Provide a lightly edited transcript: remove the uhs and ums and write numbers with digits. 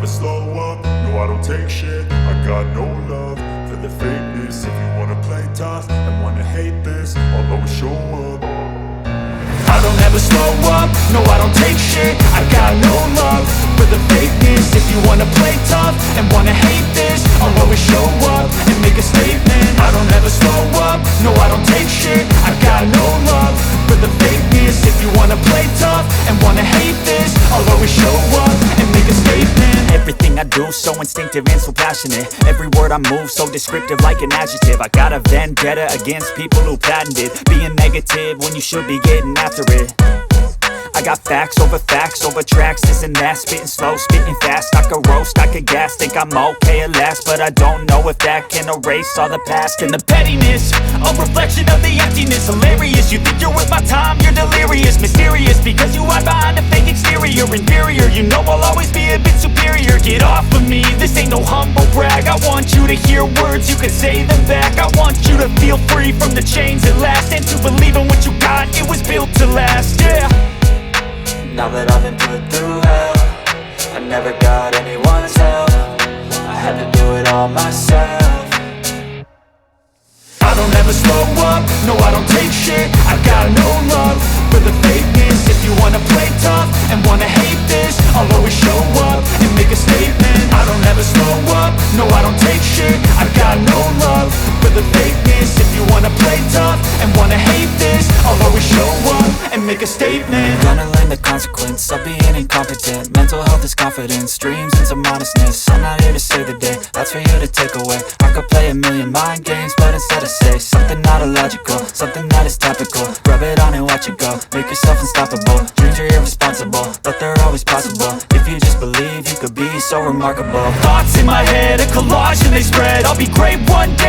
slow up, no I don't take shit. I got no love for the fakeness. If you wanna play tough and wanna hate this, I'll always show up. I don't ever slow up, no I don't take shit. I got no love for the fakeness. If you wanna play tough and wanna hate this, I'll always show up and make a statement. I don't ever slow up, no I don't take shit. I got no love for the fakeness. If you wanna play tough and wanna hate this, I'll always show up and make a statement. Everything I do so instinctive and so passionate. Every word I move so descriptive like an adjective. I got a vendetta against people who patented being negative when you should be getting after it. I got facts over tracks, this and that. Spitting slow, spitting fast, I could roast, I could gas. Think I'm okay at last, but I don't know if that can erase all the past. And the pettiness, a reflection of the emptiness. Hilarious, you think you're worth my time, you're delirious. Mysterious, because you hide behind a fake exterior. Inferior, you know I'll always be a bit superior. Get off of me, this ain't no humble brag. I want you to hear words, you can say them back. I want you to feel free from the chains at last, and to believe in what you got, it was built to last, yeah. Now that I've been put through hell, I never got anyone's help. I had to do it all myself. I don't ever slow up, no I don't take shit. I got no love for the fakeness. If you wanna play tough and wanna hate this, I'll always show up and make a statement. I don't ever slow up, no I don't take shit. I got no love for the fakeness. If you wanna play tough and wanna hate this, I'll always show up and make a statement. Gonna learn the consequence of being incompetent. Mental health is confidence, dreams and some honestness. I'm not here to save the day, that's for you to take away. I could play a million mind games, but instead I say something not illogical, something that is topical. Rub it on and watch it go, make yourself unstoppable. Dreams are irresponsible, but they're always possible. If you just believe, you could be so remarkable. Thoughts in my head, a collage and they spread. I'll be great one day.